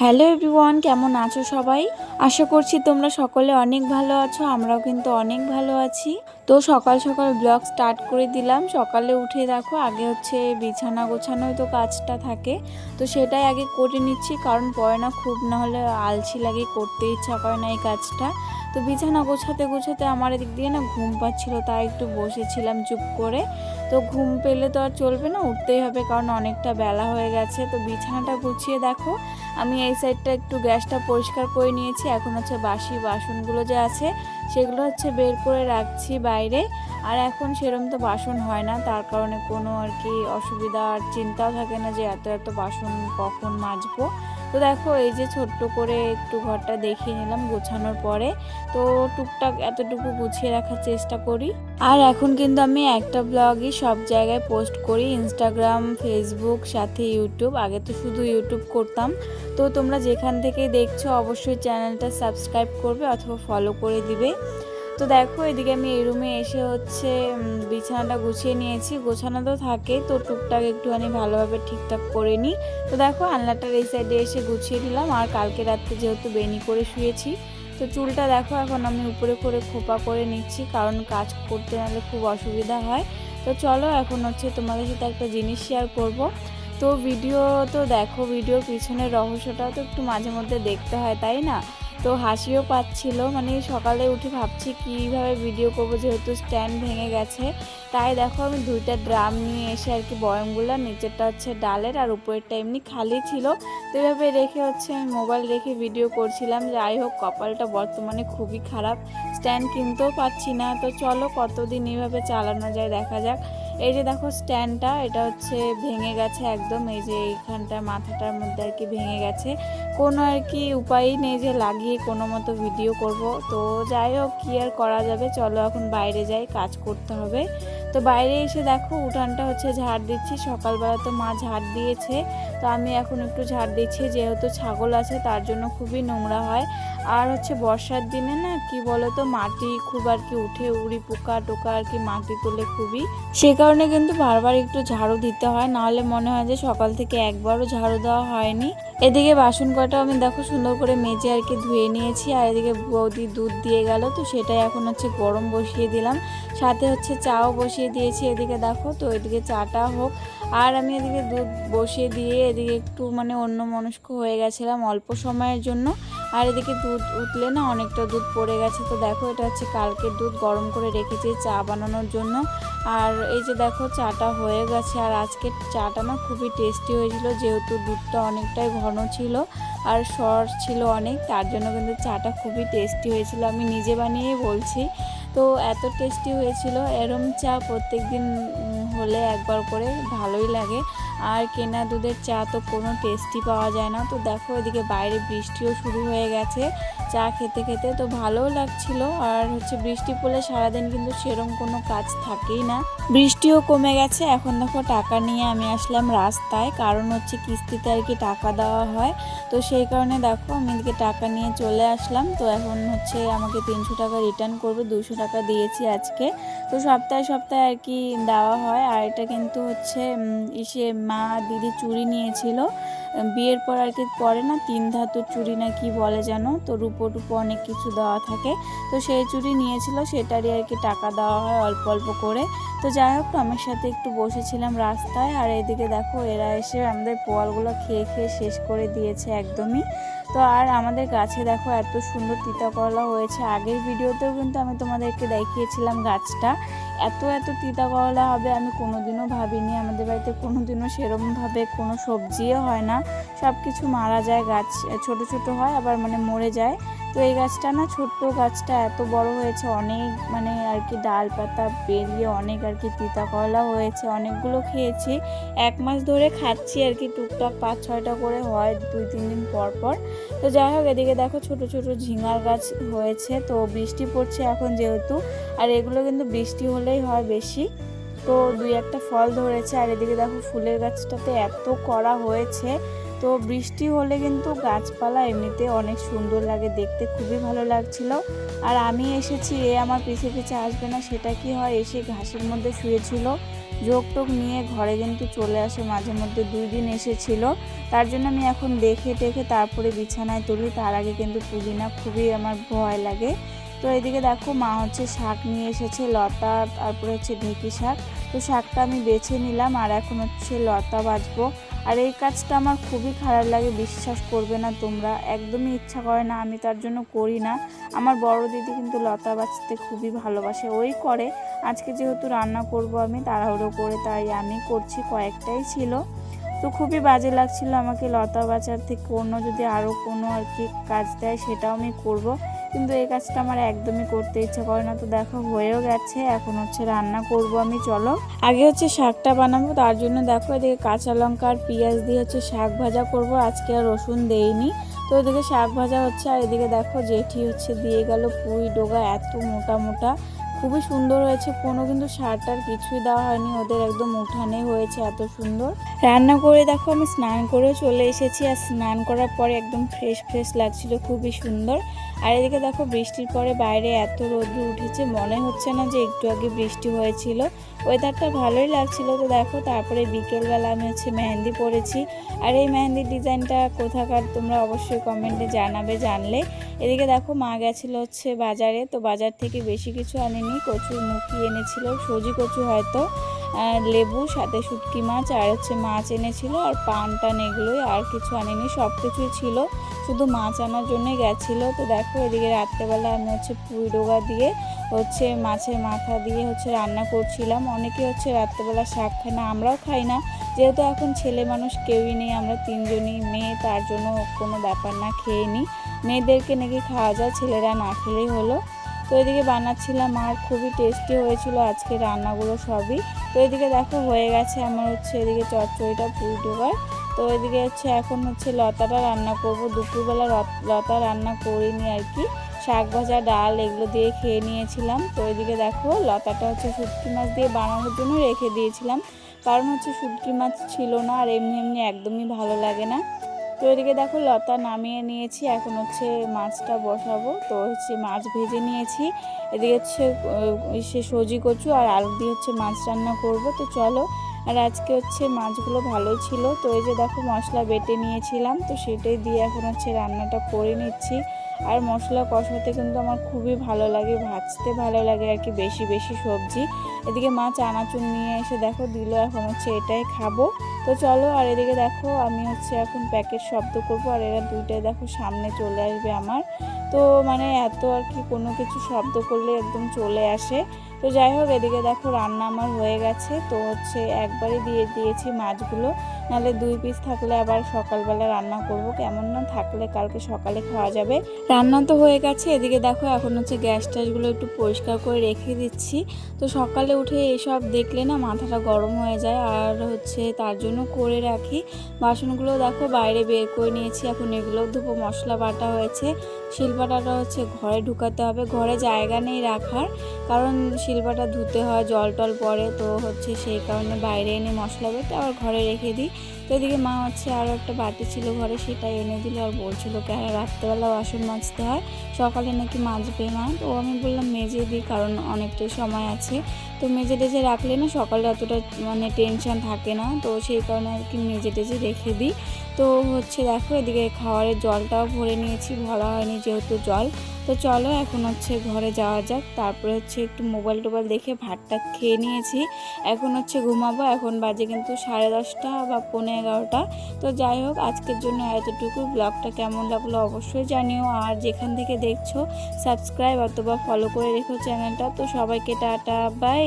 Hello everyone, কেমন আছো সবাই? আশা করছি তোমরা সকলে অনেক ভালো আছো। আমরাও কিন্তু অনেক ভালো আছি। তো সকাল সকাল ব্লগ স্টার্ট করে দিলাম। সকালে উঠে দেখো আগে হচ্ছে বিছানা গোছানোই তো কাজটা থাকে, তো সেটাই আগে করে নিচ্ছি, কারণ পরে না খুব না হলে আলসি লাগে, করতে ইচ্ছা করে না এই কাজটা। তো বিছানা গোছাতে গোছাতে আমার এদিক দিয়ে না ঘুম পাচ্ছিল, তাই একটু বসেছিলাম চুপ করে। তো ঘুম পেলে তো আর চলবে না, উঠতেই হবে, কারণ অনেকটা বেলা হয়ে গেছে। তো বিছানাটা গুছিয়ে দেখো আমি এই সাইডটা একটু গ্যাসটা পরিষ্কার করে নিয়েছি। এখন হচ্ছে বাসি বাসনগুলো যে আছে সেগুলো হচ্ছে বের করে রাখছি বাইরে। আর এখন সেরকম তো বাসন হয় না, তার কারণে কোনো আর কি অসুবিধা আর চিন্তাও থাকে না যে এত এত বাসন কখন মাজবো। তো দেখো এই যে ছোট্ট করে একটু ঘরটা দেখিয়ে নিলাম গোছানোর পরে। তো টুকটাক এতটুকু গুছিয়ে রাখার চেষ্টা করি। আর এখন কিন্তু আমি একটা ব্লগই সব জায়গায় পোস্ট করি, ইনস্টাগ্রাম, ফেসবুক, সাথে ইউটিউব। আগে তো শুধু ইউটিউব করতাম। তো তোমরা যেখান থেকে দেখছো অবশ্যই চ্যানেলটা সাবস্ক্রাইব করবে অথবা ফলো করে দিবে। তো দেখো এদিকে আমি এই রুমে এসে হচ্ছে বিছানাটা গুছিয়ে নিয়েছি। গোছানো তো থাকে, তো টুকটাক একটুখানি ভালোভাবে ঠিকঠাক করে নিই। তো দেখো আলনাটার এই সাইডে এসে গুছিয়ে নিলাম। আর কালকে রাত্রে যেহেতু বেনি করে শুয়েছি, তো চুলটা দেখো এখন আমি উপরে করে খোপা করে নিচ্ছি, কারণ কাজ করতে নাহলে খুব অসুবিধা হয়। তো চলো এখন হচ্ছে তোমাদের সাথে একটা জিনিস শেয়ার করব। তো ভিডিও তো দেখো, ভিডিওর পিছনের রহস্যটাও তো একটু মাঝে মধ্যে দেখতে হয়, তাই না? তো হাসিও পাচ্ছিল, মানে সকালে উঠে ভাবছি কীভাবে ভিডিও করবো, যেহেতু স্ট্যান্ড ভেঙে গেছে। তাই দেখো আমি দুইটা ড্রাম নিয়ে এসে আর কি, বয়মগুলো নিচেরটা হচ্ছে ডালের আর উপরেরটা এমনি খালি ছিল, তো এভাবে রেখে হচ্ছে আমি মোবাইল রেখে ভিডিও করছিলাম। যাই হোক, কপালটা বর্তমানে খুবই খারাপ, স্ট্যান্ড কিনতেও পাচ্ছি না। তো চলো কতদিন এইভাবে চালানো যায় দেখা যাক। এই যে দেখো স্ট্যান্ডটা, এটা হচ্ছে ভেঙে গেছে একদম, এই যে এইখানটার মাথাটার মধ্যে আর কি ভেঙে গেছে। কোনো আর কি উপায়ই নেই যে লাগিয়ে কোনো মতো ভিডিও করব। তো যাই হোক, কী আর করা যাবে, চলো এখন বাইরে যাই, কাজ করতে হবে। তো বাইরে এসে দেখো উঠানটা হচ্ছে ঝাড় দিচ্ছি। সকালবেলা তো মা ঝাড় দিয়েছে, তো আমি এখন একটু ঝাড় দিচ্ছি, যেহেতু ছাগল আছে তার জন্য খুবই নোংরা হয়। আর হচ্ছে বর্ষার দিনে না কি বলো তো, মাটি খুব আর কি উঠে, উড়ি পোকা টোকা আর কি মাটি তোলে খুবই, সে কারণে কিন্তু বারবার একটু ঝাড়ু দিতে হয়, নাহলে মনে হয় যে সকাল থেকে একবারও ঝাড়ু দেওয়া হয়নি। এদিকে বাসন কটা আমি দেখো সুন্দর করে মেজে আর কি ধুয়ে নিয়েছি। আর এদিকে বৌদি দুধ দিয়ে গেল, তো সেটাই এখন হচ্ছে গরম বসিয়ে দিলাম, সাথে হচ্ছে চাও বসিয়ে দিয়েছি এদিকে দেখো। তো এদিকে চাটা হোক, আর আমি এদিকে দুধ বসিয়ে দিয়ে এদিকে একটু মানে অন্যমনস্ক হয়ে গেছিলাম অল্প সময়ের জন্য। আর এদিকে দুধ উঠলে না অনেকটা দুধ পড়ে গেছে। তো দেখো এটা হচ্ছে কালকের দুধ, গরম করে রেখেছি চা বানানোর জন্য। আর এই যে দেখো চাটা হয়ে গেছে। আর আজকের চাটা না খুবই টেস্টি হয়েছিল, যেহেতু দুধটা অনেকটাই ঘন ছিল আর সর ছিল অনেক, তার জন্য কিন্তু চাটা খুবই টেস্টি হয়েছিল, আমি নিজে বানিয়েই বলছি। তো এত টেস্টি হয়েছিল, এরম চা প্রত্যেক দিন হলে একবার করে ভালোই লাগে। আর কেনা দুধের চা তো কোনো টেস্টি পাওয়া যায় না। তো দেখো এদিকে বাইরে বৃষ্টিও শুরু হয়ে গেছে চা খেতে খেতে, তো ভালোও লাগছিল। আর হচ্ছে বৃষ্টি পড়লে সারাদিন কিন্তু সেরম কোনো কাজ থাকেই না। বৃষ্টিও কমে গেছে। এখন দেখো টাকা নিয়ে আমি আসলাম রাস্তায়, কারণ হচ্ছে কিস্তিতে আর কি টাকা দেওয়া হয়, তো সেই কারণে দেখো আমি এদিকে টাকা নিয়ে চলে আসলাম। তো এখন হচ্ছে আমাকে 300 টাকা রিটার্ন করবে, 200 টাকা দিয়েছি আজকে। তো সপ্তাহে সপ্তাহে আর কি দেওয়া হয়। আর এটা কিন্তু হচ্ছে ইসে মা দিদি চুড়ি নিয়েছিল বিয়ের পর আর কি, পরে না 3 ধাতুর চুড়ি না কি বলে যেন, তো রূপো টুপো অনেক কিছু দেওয়া থাকে। তো সেই চুড়ি নিয়েছিল, সেটারই আর কি টাকা দেওয়া হয় অল্প অল্প করে। তো যাই হোক, আমার সাথে একটু বসেছিলাম রাস্তায়। আর এদিকে দেখো এরা এসে আমাদের পোয়ালগুলো খেয়ে খেয়ে শেষ করে দিয়েছে একদমই। তো আর আমাদের গাছে দেখো এত সুন্দর তিতা করলা হয়েছে, আগের ভিডিওতেও কিন্তু আমি তোমাদেরকে দেখিয়েছিলাম গাছটা। এত এত তিতা করলা হবে আমি কোনোদিনও ভাবিনি। আমাদের বাড়িতে কোনোদিনও সেরকমভাবে কোনো সবজিও হয় না, সব কিছু মারা যায়, গাছ ছোট ছোট হয় আবার মানে মরে যায়। তো এই গাছটা না, ছোট্ট গাছটা এত বড় হয়েছে, অনেক মানে আর কি ডাল পাতা বেরিয়ে অনেক আর কি তিতা করলা হয়েছে, অনেকগুলো খেয়েছি। 1 মাস ধরে খাচ্ছি আর কি, টুকটাক 5-6টা করে হয় 2-3 দিন পর পর। তো যাই হোক, এদিকে দেখো ছোট ছোট ঝিঙার গাছ হয়েছে। তো বৃষ্টি পড়ছে এখন যেহেতু, আর এগুলো কিন্তু বৃষ্টি হলেই হয় বেশি। তো 2-1টা ফল ধরেছে। আর এদিকে দেখো ফুলের গাছটাতে এত কড়া হয়েছে। তো বৃষ্টি হলে কিন্তু গাছপালা এমনিতে অনেক সুন্দর লাগে দেখতে, খুবই ভালো লাগছিল। আর আমি এসেছি, এ আমার পিছে পিছে আসবে না সেটা কি হয়, এসে ঘাসের মধ্যে শুয়েছিল, যোগ টোগ নিয়ে ঘরে কিন্তু চলে আসে মাঝে মধ্যে, 2 দিন এসেছিল। তার জন্য আমি এখন দেখে টেখে তারপরে বিছানায় তুলি, তার আগে কিন্তু তুলি না, খুবই আমার ভয় লাগে। তো এদিকে দেখো মা হচ্ছে শাক নিয়ে এসেছে, লতা তারপরে হচ্ছে ঢেঁকি শাক। তো শাকটা আমি বেছে নিলাম আর এখন হচ্ছে লতা বাছবো। আর এই কাজটা আমার খুবই খারাপ লাগে, বিশ্বাস করবে না তোমরা, একদমই ইচ্ছা করে না, আমি তার জন্য করি না। আমার বড় দিদি কিন্তু লতা বাছতে খুবই ভালোবাসে, ওই করে। আজকে যেহেতু রান্না করব আমি তাড়াহুড়ো করে, তাই আমি করছি, কয়েকটাই ছিল। তো খুবই বাজে লাগছিল আমাকে লতা বাছার থেকে, অন্য যদি আরও কোনো আর কি কাজ দেয় সেটাও আমি করব, কিন্তু এই কাজটা আমার একদমই করতে ইচ্ছা করে না। তো দেখো হয়েও গেছে, এখন হচ্ছে রান্না করব আমি। চলো আগে হচ্ছে শাকটা বানাবো, তার জন্য দেখো এদিকে কাঁচা লঙ্কা আর পেঁয়াজ দিয়ে হচ্ছে শাক ভাজা করব, আজকে আর রসুন দেইনি। তো এদিকে শাক ভাজা হচ্ছে, আর এদিকে দেখো জেঠি হচ্ছে দিয়ে গেল পুঁই ডোগা, এত মোটা মোটা, খুবই সুন্দর হয়েছে, কোনো কিন্তু সারটার কিছুই দেওয়া হয়নি, ওদের একদম উঠানে হয়েছে, এত সুন্দর রান্না করে। দেখো আমি স্নান করেও চলে এসেছি, আর স্নান করার পরে একদম ফ্রেশ ফ্রেশ লাগছিল, খুবই সুন্দর। আর এদিকে দেখো বৃষ্টির পরে বাইরে এত রোদ্র উঠেছে, মনে হচ্ছে না যে একটু আগে বৃষ্টি হয়েছিল, ওয়েদারটা ভালোই লাগছিল। তো দেখো তারপরে বিকেলবেলা আমি হচ্ছে মেহেন্দি পরেছি, আর এই মেহেন্দির ডিজাইনটা কোথাকার তোমরা অবশ্যই কমেন্টে জানাবে জানলে। এদিকে দেখো মা গেছিলো হচ্ছে বাজারে, তো বাজার থেকে বেশি কিছু আনেনি, কচুর মুখি এনেছিল, সজি কচু হয়তো, লেবু, সাথে শুটকি মাছ, আর হচ্ছে মাছ এনেছিল, আর পান টান এগুলোই, আর কিছু আনেনি, সব কিছুই ছিল, শুধু মাছ আনার জন্যই গেছিলো। তো দেখো এদিকে রাত্রেবেলা আমি হচ্ছে পুঁই ডোগা দিয়ে হচ্ছে মাছের মাথা দিয়ে হচ্ছে রান্না করছিলাম। অনেকে হচ্ছে রাত্রেবেলা শাক খায় না, আমরাও খাই না, যেহেতু এখন ছেলে মানুষ কেউই নেই, আমরা 3জনই মেয়ে, তার জন্য কোনো ব্যাপার না, খেয়ে নিই। মেয়েদেরকে নাকি খাওয়া যায়, ছেলেরা না খেলেই হলো। তো এদিকে বানাচ্ছিলাম, আর খুবই টেস্টি হয়েছিল আজকে রান্নাগুলো সবই। তো এদিকে দেখো হয়ে গেছে আমার হচ্ছে এদিকে চচ্চড়িটা পুঁই ডোগার। তো এদিকে হচ্ছে এখন হচ্ছে লতাটা রান্না করব, দুপুরবেলা লতা রান্না করিনি আর কি, শাক ভাজা ডাল এগুলো দিয়ে খেয়ে নিয়েছিলাম। তো এদিকে দেখো লতাটা হচ্ছে শুটকি মাছ দিয়ে বানানোর জন্য রেখে দিয়েছিলাম, কারণ হচ্ছে শুটকি মাছ ছিল না, আর এমনি এমনি একদমই ভালো লাগে না। তো এদিকে দেখো লতা নামিয়ে নিয়েছি, এখন হচ্ছে মাছটা বসাবো। তো হচ্ছে মাছ ভেজে নিয়েছি, এদিকে হচ্ছে সে সজি কচু আর আলু দিয়ে হচ্ছে মাছ রান্না করব। তো চলো, আর আজকে হচ্ছে মাছগুলো ভালোই ছিল। তো এই যে দেখো মশলা বেটে নিয়েছিলাম, তো সেটাই দিয়ে এখন হচ্ছে রান্নাটা করে নিচ্ছি। আর মশলা কষাতে কিন্তু আমার খুবই ভালো লাগে, ভাজতে ভালো লাগে আর কি, বেশি বেশি সবজি। এদিকে মা চানাচুর নিয়ে এসে দেখো দিল, এখন হচ্ছে এটাই খাবো। তো চলো, আর এদিকে দেখো আমি হচ্ছে এখন প্যাকেট শব্দ করবো, আর এরা দুইটাই দেখো সামনে চলে আসবে আমার। তো মানে এত আর কি, কোনো কিছু শব্দ করলে একদম চলে আসে। তো যাই হোক, এদিকে দেখো রান্না আমার হয়ে গেছে। তো হচ্ছে একবারই দিয়ে দিয়েছি মাছগুলো, নাহলে 2 পিস থাকলে আবার সকালবেলা রান্না করব, কেমন না, থাকলে কালকে সকালে খাওয়া যাবে। রান্না তো হয়ে গেছে, এদিকে দেখো এখন হচ্ছে গ্যাস ট্যাসগুলো একটু পরিষ্কার করে রেখে দিচ্ছি। তো সকালে উঠে এসব দেখলে না মাথাটা গরম হয়ে যায়, আর হচ্ছে তার জন্য করে রাখি। বাসনগুলো দেখো বাইরে বের করে নিয়েছি, এখন এগুলো ধুবো। মশলা বাটা হয়েছে, শিলপাটাটা হচ্ছে ঘরে ঢুকাতে হবে, ঘরে জায়গা নেই রাখার, কারণ শিলপাটা ধুতে হয়, জল টল পড়ে, তো হচ্ছে সেই কারণে বাইরে এনে মশলা বেটে আবার ঘরে রেখে দিই। তো এদিকে মা হচ্ছে আরও একটা বাটি ছিল ঘরে, সেটা এনে দিল, আর বলছিল কেন রাত্রেবেলা বাসন মাজতে হয়, সকালে নাকি মাজবে মা। তো আমি বললাম মেজে দিই, কারণ অনেকটাই সময় আছে, তো মেজে টেজে রাখলে না সকালে অতটা মানে টেনশন থাকে না, তো সেই কারণে আর কি মেজে টেজে রেখে দিই। তো হচ্ছে দেখো এদিকে খাওয়ারের জলটাও ভরে নিয়েছি, ভরা হয়নি যেহেতু জল। তো চলো এখন হচ্ছে ঘরে যাওয়া যাক, তারপরে হচ্ছে একটু মোবাইল টোবাইল দেখে ভাতটা খেয়ে নিয়েছি, এখন হচ্ছে ঘুমাবো। এখন বাজে কিন্তু 10:30 বা 11:45। তো যাই হোক, আজকের জন্য এতটুকু। ব্লগটা কেমন লাগলো অবশ্যই জানিও, আর যেখান থেকে দেখছো সাবস্ক্রাইব অথবা ফলো করে রেখো চ্যানেলটা। তো সবাইকে টাটা, বাই।